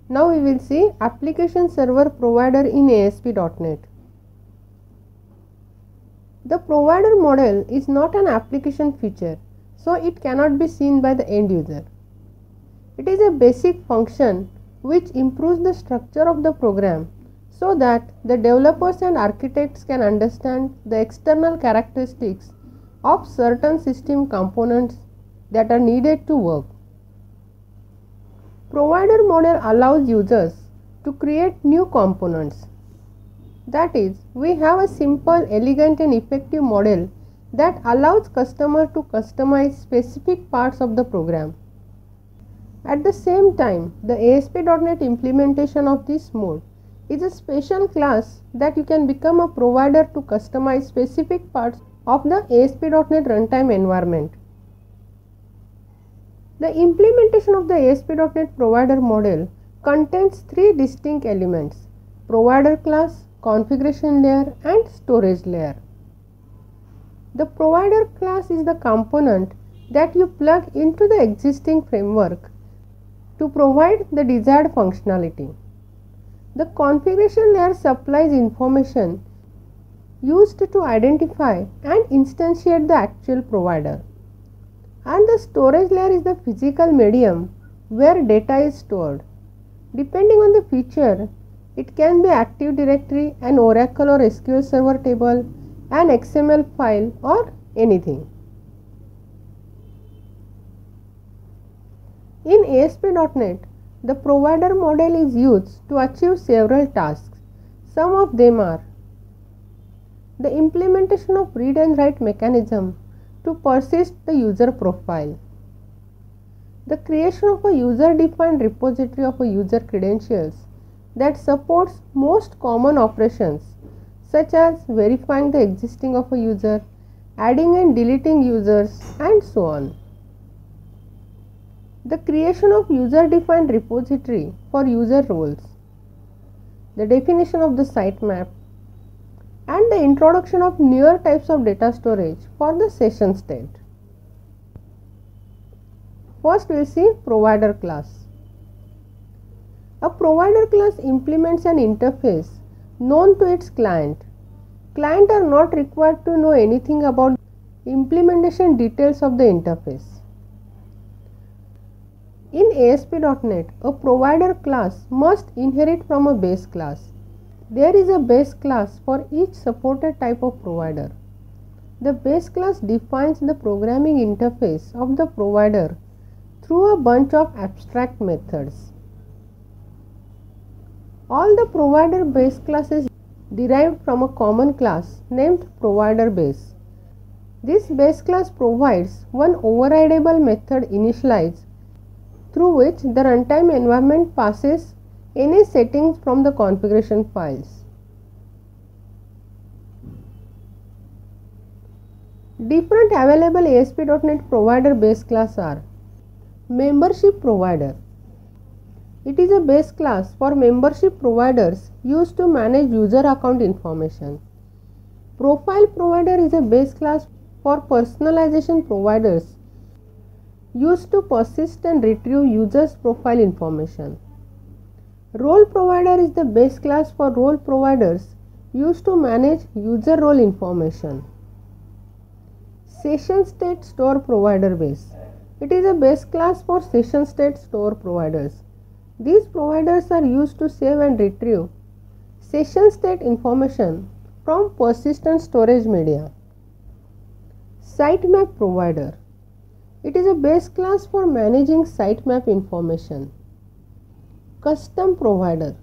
Now we will see application server provider in ASP.NET. The provider model is not an application feature, so it cannot be seen by the end user. It is a basic function which improves the structure of the program so that the developers and architects can understand the external characteristics of certain system components that are needed to work. Provider model allows users to create new components. That is, we have a simple, elegant and effective model that allows customer to customize specific parts of the program. At the same time, the ASP.NET implementation of this mode is a special class that you can become a provider to customize specific parts of the ASP.NET runtime environment. The implementation of the ASP.NET provider model contains three distinct elements: provider class, configuration layer and storage layer. The provider class is the component that you plug into the existing framework to provide the desired functionality. The configuration layer supplies information used to identify and instantiate the actual provider. And the storage layer is the physical medium where data is stored. Depending on the feature, it can be Active Directory, an Oracle or SQL Server table, an XML file or anything. In ASP.NET, the provider model is used to achieve several tasks. Some of them are the implementation of read and write mechanism to persist the user profile, the creation of a user-defined repository of a user credentials that supports most common operations such as verifying the existing of a user, adding and deleting users and so on. The creation of user-defined repository for user roles, the definition of the sitemap, and the introduction of newer types of data storage for the session state. First we will see provider class. A provider class implements an interface known to its client. Clients are not required to know anything about implementation details of the interface. In ASP.NET, a provider class must inherit from a base class. There is a base class for each supported type of provider. The base class defines the programming interface of the provider through a bunch of abstract methods. All the provider base classes derived from a common class named provider base. This base class provides one overridable method initialize through which the runtime environment passes any settings from the configuration files. Different available ASP.NET provider base class are membership provider. It is a base class for membership providers used to manage user account information. Profile provider is a base class for personalization providers used to persist and retrieve users' profile information. Role provider is the base class for role providers used to manage user role information. Session state store provider base. It is a base class for session state store providers. These providers are used to save and retrieve session state information from persistent storage media. Sitemap provider. It is a base class for managing sitemap information. Custom provider.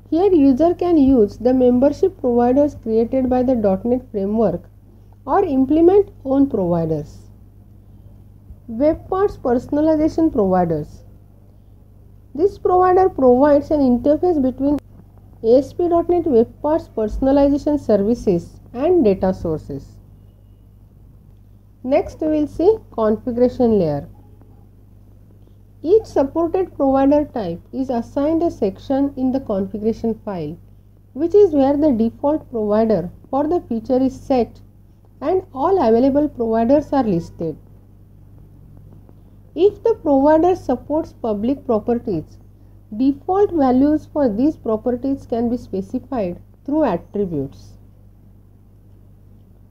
Here user can use the membership providers created by the .NET framework or implement own providers. Web parts personalization providers. This provider provides an interface between ASP.NET Web Parts personalization services and data sources. Next we will see configuration layer. Each supported provider type is assigned a section in the configuration file, which is where the default provider for the feature is set and all available providers are listed. If the provider supports public properties, Default values for these properties can be specified through attributes.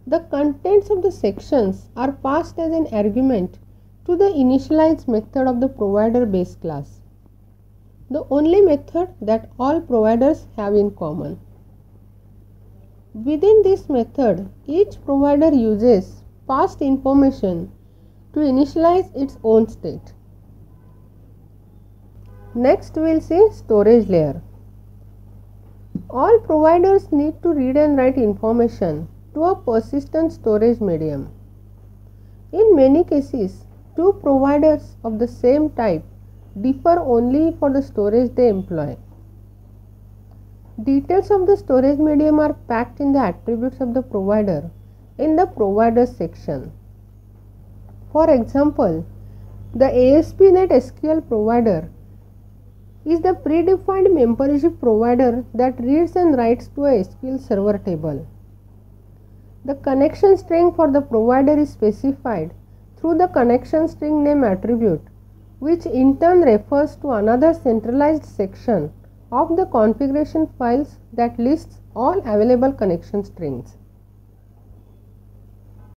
The contents of the sections are passed as an argument to the initialize method of the provider base class, the only method that all providers have in common. Within this method, each provider uses passed information to initialize its own state. Next, we will see storage layer. All providers need to read and write information to a persistent storage medium. In many cases, two providers of the same type differ only for the storage they employ. Details of the storage medium are packed in the attributes of the provider in the providers section. For example, the ASP.NET SQL provider is the predefined membership provider that reads and writes to a SQL Server table. The connection string for the provider is specified through the connection string name attribute, which in turn refers to another centralized section of the configuration files that lists all available connection strings.